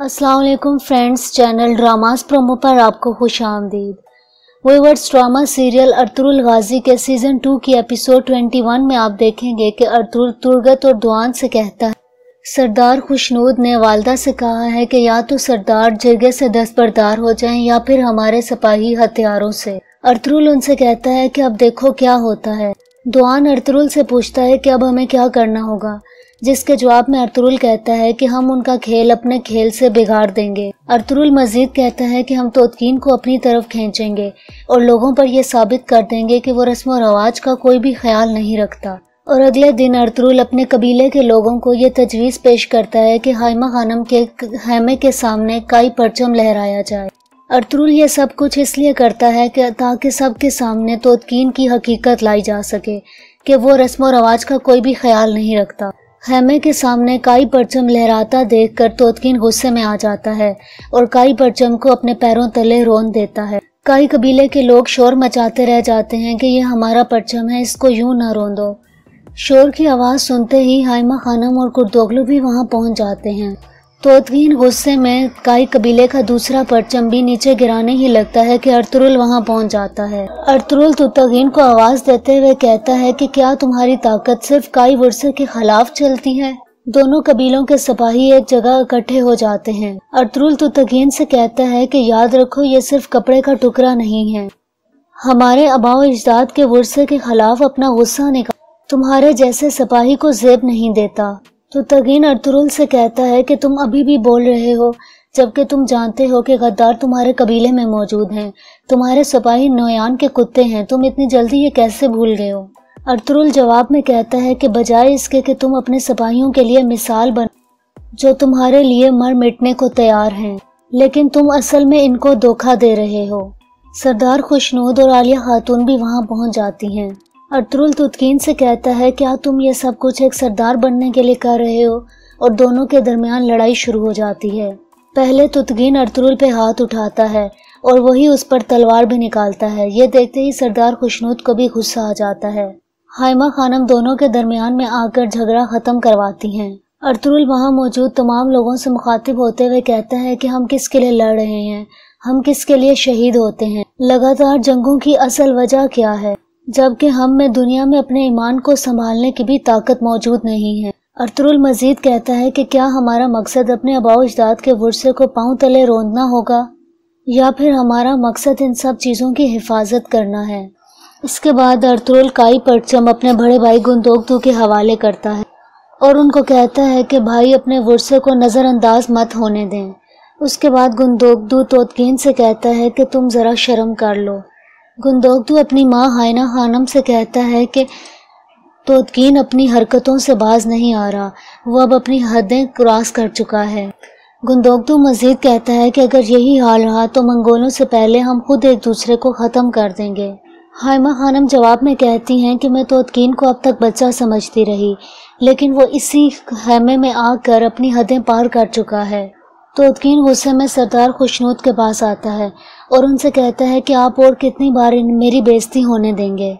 अस्सलाम वालेकुम friends, channel dramas promo पर आपको खुश आमदीद। व्यूअर्स, ड्रामा सीरियल अर्तुगरुल गाजी के सीजन 2 की एपिसोड 21 में आप देखेंगे कि अर्तुगरुल तुरगत और दुआन से कहता है सरदार खुशनूद ने वालदा से कहा है कि या तो सरदार जिरगे से दस्तबरदार हो जाएं या फिर हमारे सिपाही हथियारों से। अर्तुगरुल उनसे कहता है कि अब देखो क्या होता है। दुआन अर्तुगरुल से पूछता है कि अब हमें क्या करना होगा, जिसके जवाब में अर्तुगरुल कहता है कि हम उनका खेल अपने खेल से बिगाड़ देंगे। अर्तुगरुल मजीद कहता है कि हम तोतकीन को अपनी तरफ खींचेंगे और लोगों पर यह साबित कर देंगे कि वो रस्म और रवाज का कोई भी ख्याल नहीं रखता। और अगले दिन अर्तुगरुल अपने कबीले के लोगों को ये तजवीज़ पेश करता है कि हाइमा खानम के खेमे के सामने काई परचम लहराया जाए। अर्तुगरुल ये सब कुछ इसलिए करता है कि ताकि सबके सामने तोतकीन की हकीकत लाई जा सके कि वो रस्म और रवाज का कोई भी ख्याल नहीं रखता। खेमे के सामने काई परचम लहराता देखकर तोतकीन गुस्से में आ जाता है और काई परचम को अपने पैरों तले रोन देता है। काई कबीले के लोग शोर मचाते रह जाते हैं कि ये हमारा परचम है, इसको यूं ना रोन दो। शोर की आवाज़ सुनते ही हाइमा खानम और कुर्दोगलू भी वहां पहुंच जाते हैं। तोतकीन गुस्से में काई कबीले का दूसरा परचम भी नीचे गिराने ही लगता है कि अर्तुगरुल वहां पहुंच जाता है। अर्तुगरुल तुतकीन को आवाज देते हुए कहता है कि क्या तुम्हारी ताकत सिर्फ काई वर्से के खिलाफ चलती है। दोनों कबीलों के सिपाही एक जगह इकट्ठे हो जाते हैं। अर्तुगरुल तुतकीन से कहता है कि याद रखो, ये सिर्फ कपड़े का टुकड़ा नहीं है। हमारे आबाओ अजदाद के वर्से के खिलाफ अपना गुस्सा निकाल तुम्हारे जैसे सिपाही को जेब नहीं देता। तुतकीन अर्तुगरुल से कहता है कि तुम अभी भी बोल रहे हो जबकि तुम जानते हो कि गद्दार तुम्हारे कबीले में मौजूद हैं। तुम्हारे सिपाही नोयान के कुत्ते हैं, तुम इतनी जल्दी ये कैसे भूल गए हो। अर्तुगरुल जवाब में कहता है कि बजाय इसके कि तुम अपने सिपाहियों के लिए मिसाल बन जो तुम्हारे लिए मर मिटने को तैयार हैं, लेकिन तुम असल में इनको धोखा दे रहे हो। सरदार खुशनूद और आलिया खातून भी वहां पहुंच जाती हैं। अर्तुगरुल तुतकीन से कहता है क्या तुम ये सब कुछ एक सरदार बनने के लिए कर रहे हो, और दोनों के दरमियान लड़ाई शुरू हो जाती है। पहले तुतकीन अर्तुगरुल पे हाथ उठाता है और वही उस पर तलवार भी निकालता है। ये देखते ही सरदार खुशनूद को भी गुस्सा आ जाता है। हाइमा खानम दोनों के दरमियान में आकर झगड़ा खत्म करवाती हैं। अर्तुगरुल वहां मौजूद तमाम लोगों से मुखातिब होते हुए कहता है कि हम किसके लिए लड़ रहे हैं, हम किसके लिए शहीद होते हैं, लगातार जंगों की असल वजह क्या है, जबकि हम में दुनिया में अपने ईमान को संभालने की भी ताकत मौजूद नहीं है। अर्तुगरुल मजीद कहता है कि क्या हमारा मकसद अपने आबाओ अजदाद के वर्से को पांव तले रोंदना होगा या फिर हमारा मकसद इन सब चीज़ों की हिफाजत करना है। इसके बाद अर्तुगरुल काई परचम अपने बड़े भाई गुंदोगदू के हवाले करता है और उनको कहता है कि भाई अपने वर्से को नज़रअंदाज मत होने दें। उसके बाद गुंदोगदू तोतकीन से कहता है कि तुम ज़रा शर्म कर लो। गुंदोगदू अपनी माँ हाइना खानम से कहता है कि तोतकीन अपनी हरकतों से बाज नहीं आ रहा, वो अब अपनी हदें क्रॉस कर चुका है। गुंदोगदू मजीद कहता है कि अगर यही हाल रहा तो मंगोलों से पहले हम खुद एक दूसरे को ख़त्म कर देंगे। हाइमा खानम जवाब में कहती हैं कि मैं तोतकीन को अब तक बच्चा समझती रही, लेकिन वो इसी खेमे में आकर अपनी हदें पार कर चुका है। तोतकीन गुस्से में सरदार खुशनूद के पास आता है और उनसे कहता है कि आप और कितनी बार मेरी बेइज्जती होने देंगे।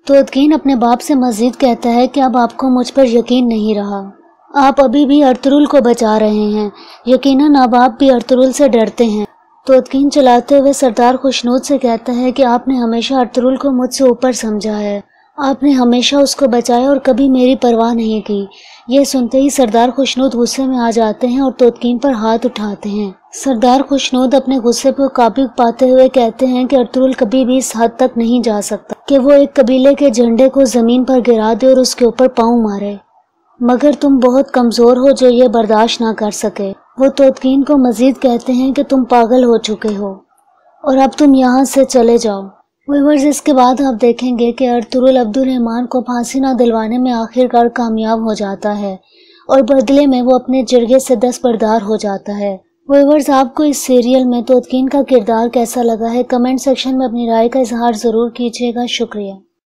तोतकीन अपने बाप से मजीद कहता है कि अब आपको मुझ पर यकीन नहीं रहा, आप अभी भी अर्तुगरुल को बचा रहे हैं। यकीनन अब आप भी अर्तुगरुल से डरते हैं। तोतकीन चलाते हुए सरदार खुशनूद से कहता है कि आपने हमेशा अर्तुगरुल को मुझसे ऊपर समझा है, आपने हमेशा उसको बचाया और कभी मेरी परवाह नहीं की। यह सुनते ही सरदार खुशनूद गुस्से में आ जाते हैं और तोतकीन पर हाथ उठाते हैं। सरदार खुशनूद अपने गुस्से पर काबू पाते हुए कहते हैं कि अर्तुगरुल कभी भी इस हद तक नहीं जा सकता कि वो एक कबीले के झंडे को जमीन पर गिरा दे और उसके ऊपर पाँव मारे, मगर तुम बहुत कमजोर हो जो ये बर्दाश्त ना कर सके। वो तोतकीन को मजीद कहते हैं कि तुम पागल हो चुके हो और अब तुम यहाँ से चले जाओ। व्यूअर्स, इसके बाद आप देखेंगे कि अर्तुगरुल अब्दुर्रहमान को फांसी ना दिलवाने में आखिरकार कामयाब हो जाता है और बदले में वो अपने जिरगे से दस्तबरदार हो जाता है। व्यूअर्स, आपको इस सीरियल में तोतकीन का किरदार कैसा लगा है, कमेंट सेक्शन में अपनी राय का इजहार ज़रूर कीजिएगा। शुक्रिया।